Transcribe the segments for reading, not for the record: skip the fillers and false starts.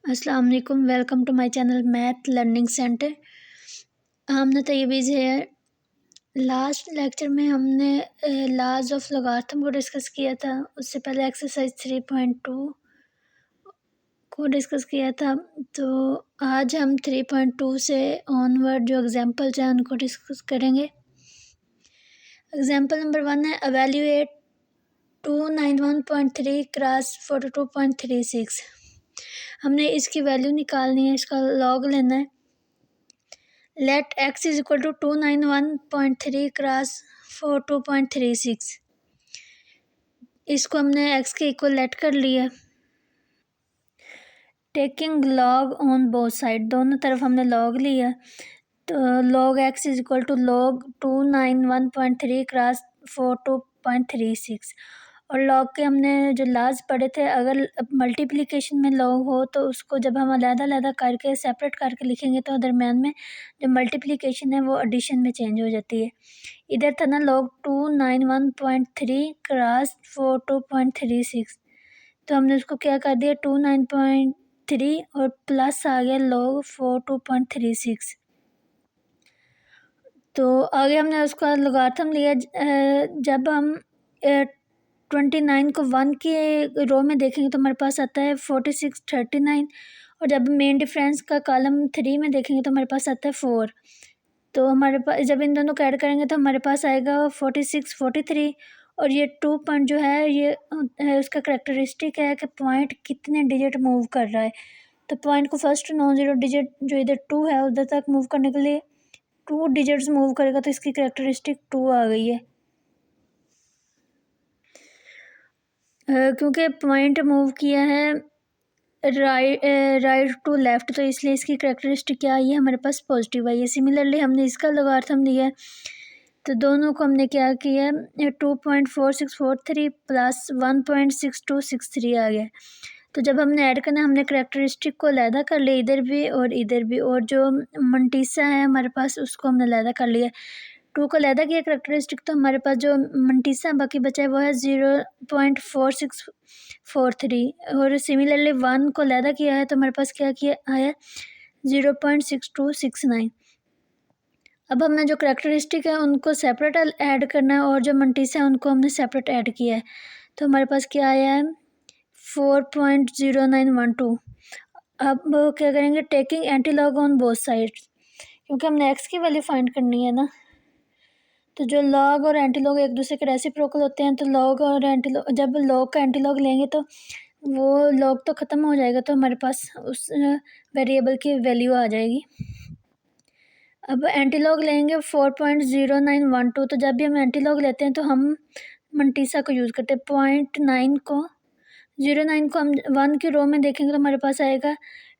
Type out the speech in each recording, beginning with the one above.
अस्सलाम वालेकुम। Welcome to my channel math learning centre. हमने तयबीज़ है। लास्ट लेक्चर में हमने लाज ऑफ लॉगरिथम को डिस्कस किया था। उससे पहले एक्सरसाइज 3.2 को डिस्कस किया था। तो आज हम 3.2 से ऑनवर्ड जो एग्जांपल्स हैं उनको डिस्कस करेंगे। एग्जांपल नंबर 1 है एवेल्यूएट 291.3 क्रॉस 42.36। हमने इसकी वैल्यू निकालनी है, इसका लॉग लेना है। Let x is equal to 291.3 cross 42.36। इसको हमने x के इक्वल लेट कर लिया। Taking log on both side, दोनों तरफ हमने लॉग लिया। तो log x is equal to log 291.3 cross 42.36। और लॉग के हमने जो लाज पढ़े थे, अगर मल्टीप्लिकेशन में लॉग हो तो उसको जब हम अलग-अलग करके सेपरेट करके लिखेंगे तो दरम्यान में जो मल्टीप्लिकेशन है वो एडिशन में चेंज हो जाती है। इधर था ना लॉग 291.3 क्रॉस 42.36, तो हमने उसको क्या कर दिया 29.3 और प्लस आ गया लॉग 42.36। तो आगे हमने उसका लॉगरिथम लिया। जब हम 29 को 1 के रो में देखेंगे तो हमारे पास आता है 4639, और जब मेन डिफरेंस का कॉलम 3 में देखेंगे तो हमारे पास आता है 4। तो हमारे पास जब इन दोनों को ऐड करेंगे तो हमारे पास आएगा 4643। और ये 2 पॉइंट जो है ये है उसका करेक्टरिस्टिक है कि पॉइंट कितने डिजिट मूव कर रहा है। तो पॉइंट को फर्स्ट नॉन ज़ीरो डिजिट जो इधर 2 है उधर तक मूव करने के लिए 2 डिजिट्स मूव करेगा, तो इसकी करेक्टरिस्टिक 2 आ गई है। क्योंकि पॉइंट मूव किया है राइट टू लेफ़्ट, तो इसलिए इसकी करेक्टरिस्टिक क्या आई है, हमारे पास पॉजिटिव आई है। सिमिलरली हमने इसका लॉगरिथम लिया है, तो दोनों को हमने क्या किया 2.4643 प्लस 1.6263 आ गया। तो जब हमने ऐड करना हमने करेक्टरिस्टिक को अलहदा कर लिया, इधर भी और इधर भी, और जो मंटीसा है हमारे पास उसको हमने अलहदा कर लिया। 2 को अलहदा किया करेक्टरिस्टिक, तो हमारे पास जो मंटीसा बाकी बचा है वो है 0.4643। और सिमिलरली 1 को अलहदा किया है तो हमारे पास क्या किया आया 0.6269। अब हमने जो करेक्टरिस्टिक है उनको सेपरेट ऐड करना है और जो मंटीसा है उनको हमने सेपरेट ऐड किया है। तो हमारे पास क्या आया है 4.0912। अब क्या करेंगे taking antilog on both sides, क्योंकि हमने x की वैल्यू फाइंड करनी है ना। तो जो लॉग और एंटीलॉग एक दूसरे के रेसिप्रोकल होते हैं, तो लॉग और एंटीलॉग, जब लॉग का एंटीलॉग लेंगे तो वो लॉग तो ख़त्म हो जाएगा, तो हमारे पास उस वेरिएबल की वैल्यू आ जाएगी। अब एंटीलॉग लेंगे 4.0912। तो जब भी हम एंटीलॉग लेते हैं तो हम मंटीसा को यूज़ करते हैं। 0.9 को 0.9 को हम 1 की रो में देखेंगे तो हमारे पास आएगा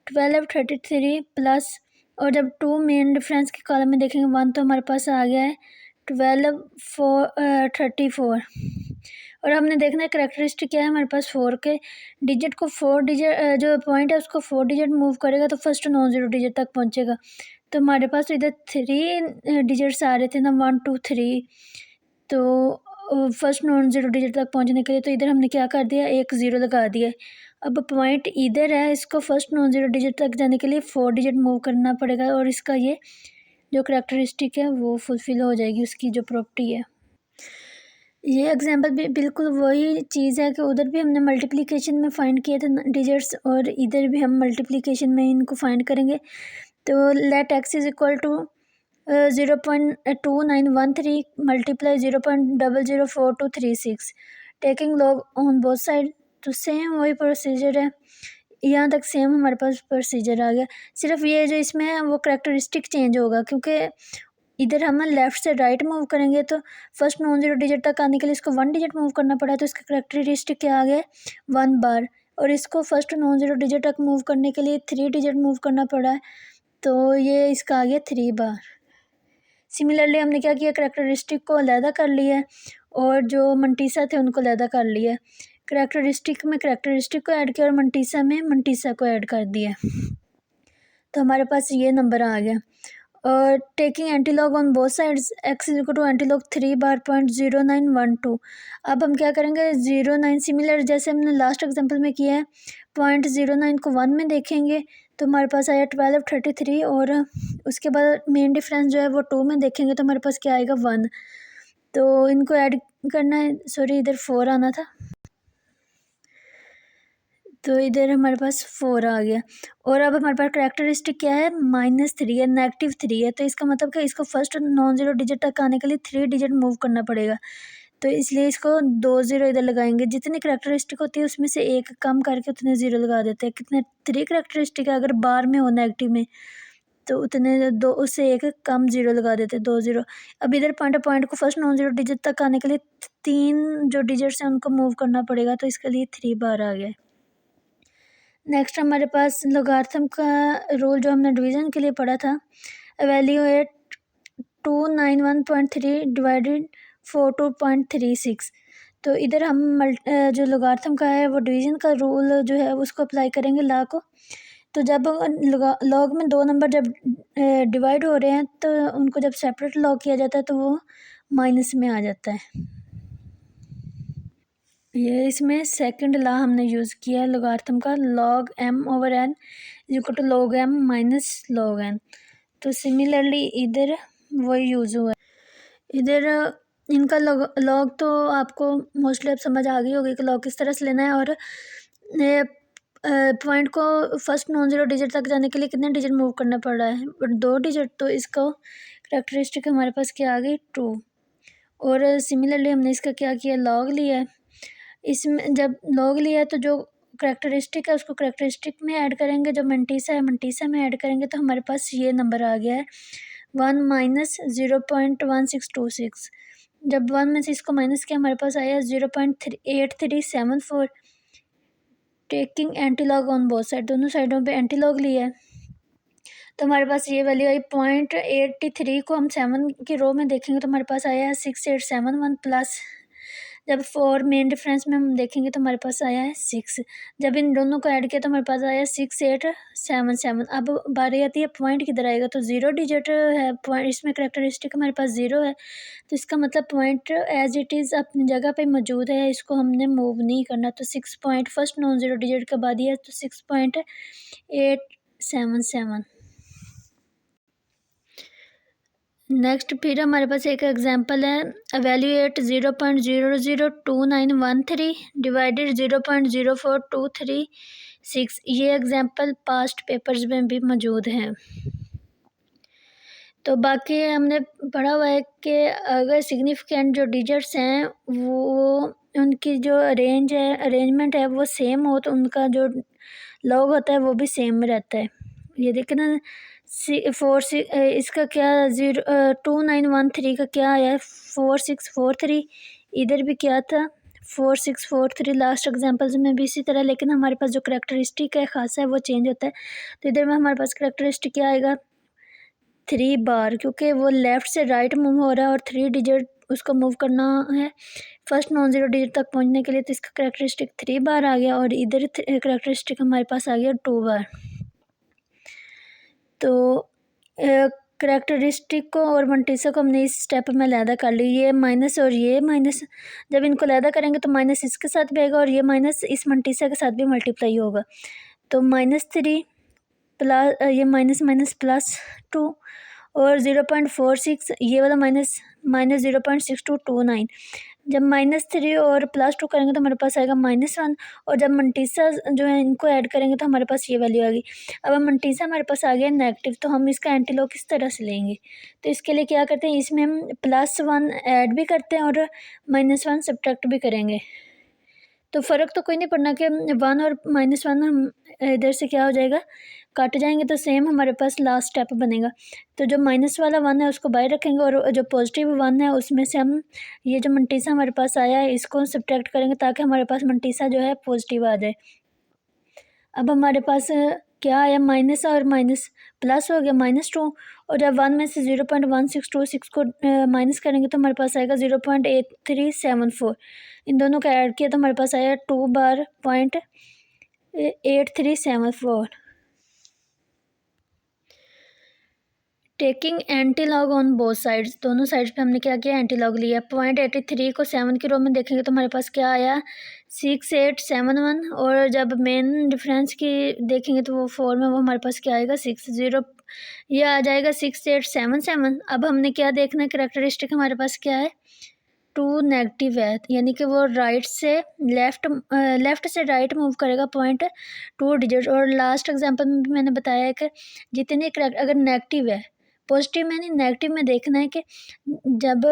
1233 प्लस, और जब 2 मेन डिफरेंस के कॉलम में देखेंगे 1 तो हमारे पास आ गया है 1234। और हमने देखना है करेक्टरिस्टिक क्या है, हमारे पास 4 के डिजिट को 4 डिजिट जो पॉइंट है उसको 4 डिजिट मूव करेगा तो फर्स्ट नॉन ज़ीरो डिजिट तक पहुंचेगा। तो हमारे पास इधर 3 डिजिट्स आ रहे थे ना 1 2 3, तो फर्स्ट नॉन ज़ीरो डिजिट तक पहुंचने के लिए तो इधर हमने क्या कर दिया 1 ज़ीरो लगा दिया। अब पॉइंट इधर है, इसको फर्स्ट नॉन ज़ीरो डिजिट तक जाने के लिए 4 डिजिट मूव करना पड़ेगा, और इसका ये जो करेक्टरिस्टिक है वो फुलफ़िल हो जाएगी, उसकी जो प्रॉपर्टी है। ये एग्जांपल भी बिल्कुल वही चीज़ है कि उधर भी हमने मल्टीप्लिकेशन में फाइंड किए थे डिजिट्स, और इधर भी हम मल्टीप्लिकेशन में इनको फाइंड करेंगे। तो let x is equal to 0.2913 multiply 0.004236 taking log on both side. तो सेम वही प्रोसीजर है, यहाँ तक सेम हमारे पास प्रोसीजर आ गया। सिर्फ ये जो इसमें है वो करेक्टरिस्टिक चेंज होगा, क्योंकि इधर हम लेफ़्ट से राइट मूव करेंगे तो फर्स्ट नॉन ज़ीरो डिजिट तक आने के लिए इसको 1 डिजिट मूव करना पड़ा, तो इसका करेक्टरिस्टिक क्या आ गया 1 बार। और इसको फर्स्ट नॉन ज़ीरो डिजिट तक मूव करने के लिए 3 डिजिट मूव करना पड़ा है, तो ये इसका आ गया 3 बार। सिमिलरली हमने क्या किया करेक्टरिस्टिक को अलहदा कर लिया है और जो मंटीसा थे उनको अलहदा कर लिया है। करेक्टरिस्टिक में करेक्टरिस्टिक को ऐड किया और मंटीसा में मंटीसा को ऐड कर दिया, तो हमारे पास ये नंबर आ गया। और taking antilog on both sides x is equal to antilog 3 बार 0.0912। अब हम क्या करेंगे 0.9 सिमिलर जैसे हमने लास्ट एग्जांपल में किया है 0.09 को 1 में देखेंगे तो हमारे पास आया 1233, और उसके बाद मेन डिफरेंस जो है वो 2 में देखेंगे तो हमारे पास क्या आएगा 1। तो इनको ऐड करना है, सॉरी इधर 4 आना था, तो इधर हमारे पास 4 आ गया। और अब हमारे पास करैक्टरिस्टिक क्या है, -3 है, -3 है। तो इसका मतलब कि इसको फर्स्ट नॉन ज़ीरो डिजिट तक आने के लिए 3 डिजिट मूव करना पड़ेगा, तो इसलिए इसको 2 ज़ीरो इधर लगाएंगे। जितनी करैक्टरिस्टिक होती है उसमें से एक कम करके उतने ज़ीरो लगा देते हैं। कितने 3 करैक्टरिस्टिक है, अगर बार में हो नेगेटिव में तो उतने दो, उससे एक कम ज़ीरो लगा देते हैं, 2 ज़ीरो। अब इधर पॉइंट को फर्स्ट नॉन ज़ीरो डिजिट तक आने के लिए 3 जो डिजिट्स हैं उनको मूव करना पड़ेगा, तो इसके लिए 3 बार आ गया। नेक्स्ट हमारे पास लोगारिथम का रूल जो हमने डिवीज़न के लिए पढ़ा था, एवेल्यूएट 291.3 डिवाइडेड 42.36। तो इधर हम जो लोगारिथम का है वो डिवीज़न का रूल जो है उसको अप्लाई करेंगे लॉ को। तो जब लॉग में 2 नंबर जब डिवाइड हो रहे हैं तो उनको जब सेपरेट लॉग किया जाता है तो वो माइनस में आ जाता है। ये इसमें सेकंड लॉ हमने यूज़ किया है लोगारिथम का, log m/n is equal to log m minus log n। तो सिमिलरली इधर वही यूज़ हुआ है। इधर इनका लॉग तो आपको मोस्टली अब समझ आ गई होगी कि लॉग किस तरह से लेना है, और पॉइंट को फर्स्ट नॉन ज़ीरो डिजिट तक जाने के लिए कितने डिजिट मूव करना पड़ रहा है, बट 2 डिजिट। तो इसको करैक्टरिस्टिक हमारे पास क्या आ गई 2। और सिमिलरली हमने इसका क्या किया, लॉग लिया है। इसमें जब लॉग लिया है तो जो करैक्टरिस्टिक है उसको करैक्टरिस्टिक में ऐड करेंगे, जो मंटीसा है मंटीसा में ऐड करेंगे, तो हमारे पास ये नंबर आ गया है 1 माइनस 0.1626। जब 1 में से इसको माइनस किया हमारे पास आया 0.8374। Taking antilog on both side, दोनों साइडों पे एंटीलॉग लिया है, तो हमारे पास ये वैल्यू आई 0.83 को हम 7 की रो में देखेंगे तो हमारे पास आया है 6871 प्लस, जब 4 मेन डिफरेंस में हम देखेंगे तो हमारे पास आया है 6। जब इन दोनों को ऐड किया तो हमारे पास आया 6877। अब बारी आती है पॉइंट किधर आएगा, तो 0 डिजिट है पॉइंट, इसमें करैक्टरिस्टिक हमारे पास 0 है, तो इसका मतलब पॉइंट एज इट इज़ अपनी जगह पे मौजूद है, इसको हमने मूव नहीं करना। तो 6 point first non zero digit के बाद ये, तो 6.877। नेक्स्ट फिर हमारे पास एक एग्जांपल है, एवेल्यूएट 0.002913 डिवाइडेड 0.04236। ये एग्जांपल पास्ट पेपर्स में भी मौजूद हैं। तो बाकी हमने पढ़ा हुआ है कि अगर सिग्निफिकेंट जो डिजिट्स हैं वो उनकी जो अरेंजमेंट है वो सेम हो तो उनका जो लॉग होता है वो भी सेम रहता है। ये देखना इसका क्या 2913 का क्या आया है 4643। इधर भी क्या था 4643 लास्ट एग्जांपल्स में भी इसी तरह, लेकिन हमारे पास जो करैक्टरिस्टिक है खासा है वो चेंज होता है। तो इधर में हमारे पास करैक्टरिस्टिक क्या आएगा 3 बार, क्योंकि वो लेफ़्ट से राइट मूव हो रहा है और 3 डिजिट उसको मूव करना है फर्स्ट नॉन ज़ीरो डिजिट तक पहुंचने के लिए, तो इसका करैक्टरिस्टिक 3 बार आ गया, और इधर करैक्टरिस्टिक हमारे पास आ गया 2 बार। तो करैक्टरिस्टिक को और मंटीसा को हमने इस स्टेप में अलहदा कर ली, ये माइनस और ये माइनस, जब इनको अलहदा करेंगे तो माइनस इसके साथ भी आएगा और ये माइनस इस मंटीसा के साथ भी मल्टीप्लाई होगा। तो -3 प्लस ये माइनस माइनस +2 और 0.46, ये वाला माइनस 0.6229। जब -3 और +2 करेंगे तो हमारे पास आएगा -1, और जब मंटीसा जो है इनको ऐड करेंगे तो हमारे पास ये वैल्यू आ गई। अब मंटीसा हमारे पास आ गया नेगेटिव, तो हम इसका एंटीलॉग किस तरह से लेंगे, तो इसके लिए क्या करते हैं, इसमें हम +1 ऐड भी करते हैं और -1 सब्ट्रैक्ट भी करेंगे। तो फ़र्क तो कोई नहीं पड़ना कि 1 और -1 हम इधर से क्या हो जाएगा कट जाएंगे, तो सेम हमारे पास लास्ट स्टेप बनेगा। तो जो माइनस वाला 1 है उसको बाहर रखेंगे और जो पॉजिटिव 1 है उसमें से हम ये जो मंटीसा हमारे पास आया है इसको सब्ट्रैक्ट करेंगे ताकि हमारे पास मंटीसा जो है पॉजिटिव आ जाए। अब हमारे पास क्या आया, माइनस और माइनस प्लस हो गया -2, और जब 1 में से 0.1626 को माइनस करेंगे तो हमारे पास आएगा 0.8374। इन दोनों का ऐड किया तो हमारे पास आया 2 बार 0.8374। Taking anti log on both sides, दोनों साइड्स पे हमने क्या किया, एंटी लॉग लिया। 0.83 को 7 की रो में देखेंगे तो हमारे पास क्या आया, 6871। और जब मेन डिफरेंस की देखेंगे तो वो 4 में वो हमारे पास क्या आएगा, 60, ये आ जाएगा 6877। अब हमने क्या देखना है, करेक्टरिस्टिक हमारे पास क्या है, 2 नेगेटिव है, यानी कि वो राइट से लेफ्ट से राइट मूव करेगा 0.2 डिजिट। और लास्ट एग्जांपल में भी मैंने बताया है कि जितने करेक्ट अगर नेगेटिव है, पॉजिटिव में नहीं नेगेटिव में देखना है कि जब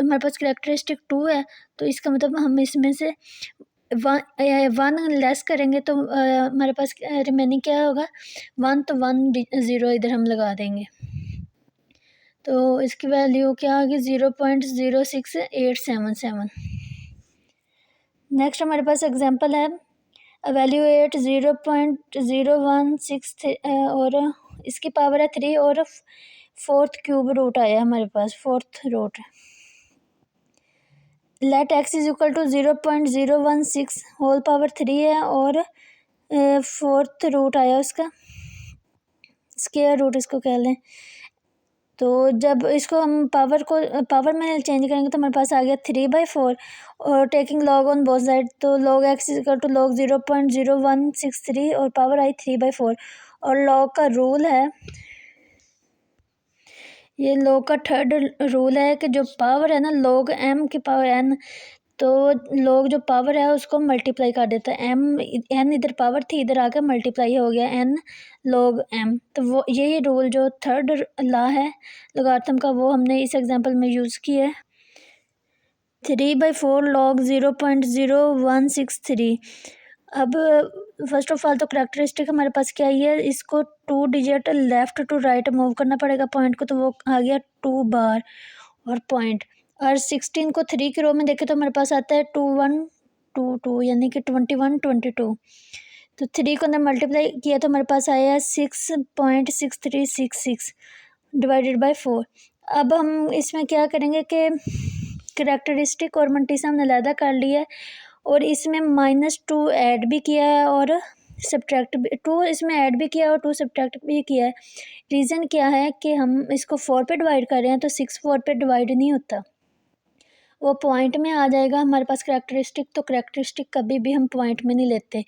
हमारे पास करेक्टरिस्टिक 2 है तो इसका मतलब हम इसमें से 1 लेस करेंगे तो हमारे पास रिमेनिंग क्या होगा, 1, तो 1 0 इधर हम लगा देंगे तो इसकी वैल्यू क्या होगी, 0.06877। नेक्स्ट हमारे पास एग्जांपल है, एवेल्यूएट 0.0163 और इसकी पावर है 3 और 4th क्यूब रूट आया हमारे पास, 4th root. Let x is equal to 0.016 whole power 3 है और 4th रूट आया उसका, स्क्वायर रूट इसको कह लें। तो जब इसको हम पावर में चेंज करेंगे तो हमारे पास आ गया 3/4 और taking log on both side, तो log x is equal to log 0.0163 और पावर आई 3/4। और लॉग का रूल है, ये लॉग का थर्ड रूल है कि जो पावर है ना, लॉग m की पावर n, तो लॉग जो पावर है उसको मल्टीप्लाई कर देता है। n इधर पावर थी, इधर आकर मल्टीप्लाई हो गया n log m। तो वो यही रूल जो थर्ड लॉ है लॉगरिथम का, वो हमने इस एग्जांपल में यूज़ किया है। 3/4 log 0.0163। अब फर्स्ट ऑफ ऑल तो करेक्टरिस्टिक हमारे पास क्या ही है, इसको 2 digit left to right move करना पड़ेगा पॉइंट को, तो वो आ गया 2 बार और पॉइंट। और 16 को 3 की रो में देखें तो हमारे पास आता है 2122, यानी कि 2122। तो 3 को हमने मल्टीप्लाई किया तो हमारे पास आया 6.6366 डिवाइडेड बाय 4। अब हम इसमें क्या करेंगे कि करेक्टरिस्टिक और मल्टीसम हमने अलग कर लिया है और इसमें -2 ऐड भी किया है और सब्ट्रैक्ट भी, 2 इसमें ऐड भी किया है और 2 सब्ट्रैक्ट भी किया है। रीज़न क्या है कि हम इसको 4 पे डिवाइड कर रहे हैं तो 6 4 पे डिवाइड नहीं होता, वो पॉइंट में आ जाएगा हमारे पास करेक्टरिस्टिक। तो करेक्टरिस्टिक कभी भी हम पॉइंट में नहीं लेते,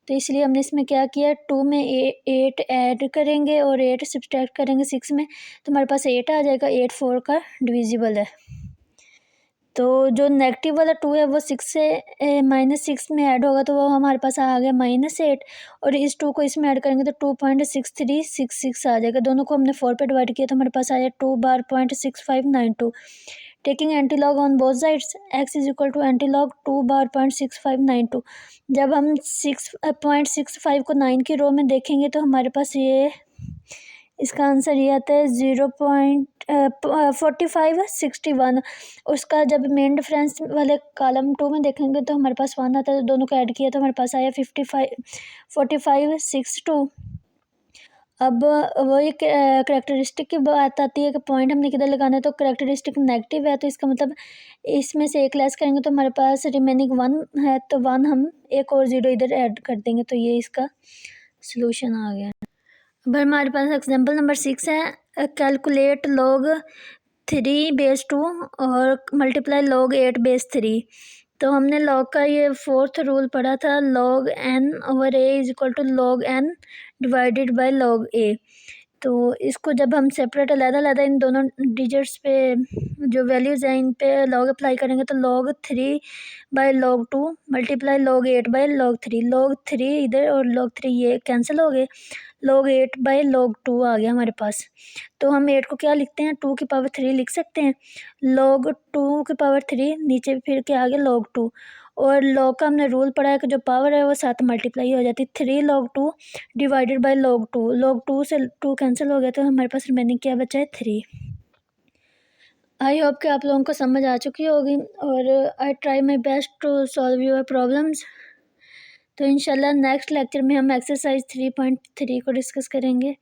तो इसलिए हमने इसमें क्या किया, 2 में 8 ऐड करेंगे और 8 सब्ट्रैक्ट करेंगे 6 में, तो हमारे पास 8 आ जाएगा। 8 4 का डिविजिबल है। तो जो नेगेटिव वाला 2 है वो 6 से -6 में ऐड होगा तो वो हमारे पास आ गया -8, और इस 2 को इसमें ऐड करेंगे तो 2.6366 आ जाएगा। दोनों को हमने 4 पे डिवाइड किया तो हमारे पास आया 2 बार 0.6592। Taking antilog on both sides, x is equal to antilog 2 बार 0.6592। जब हम 6.65 को 9 की रो में देखेंगे तो हमारे पास ये इसका आंसर ये आता है 0.4561। उसका जब मेन डिफरेंस वाले कॉलम 2 में देखेंगे तो हमारे पास 1 आता है, तो दोनों को ऐड किया तो हमारे पास आया 4562। अब वही करेक्टरिस्टिक की बात आती है कि पॉइंट हमने किधर लगाना है, तो करेक्टरिस्टिक नेगेटिव है तो इसका मतलब इसमें से एक लेस करेंगे तो हमारे पास रिमेनिंग 1 है, तो 1 हम एक और 0 इधर ऐड कर देंगे, तो ये इसका सलूशन आ गया। अब हमारे पास एग्जांपल नंबर 6 है, कैलकुलेट log 3/2 और मल्टीप्लाई log 8/3। तो हमने log का ये 4th रूल पढ़ा था, log n/a is equal to log n divided by log a। तो इसको जब हम सेपरेट अलग-अलग इन दोनों डिजिट्स पे जो वैल्यूज़ हैं इन पे log अप्लाई करेंगे तो log 3/log 2 multiply log 8/log 3। log 3 इधर और log 3 ये कैंसिल हो गए, log 8/log 2 आ गया हमारे पास। तो हम 8 को क्या लिखते हैं, 2 की पावर 3 लिख सकते हैं। log 2 की पावर 3 नीचे फिर क्या आ गया log 2, और log का हमने रूल पढ़ा है कि जो पावर है वो 7 मल्टीप्लाई हो जाती है। 3 log 2 divided by log 2, log 2 से 2 कैंसिल हो गया तो हमारे पास रिमेनिंग क्या बचा है 3। आई होप कि आप लोगों को समझ आ चुकी होगी और I try my best to solve your problems. तो इंशाल्लाह नेक्स्ट लेक्चर में हम एक्सरसाइज 3.3 को डिस्कस करेंगे।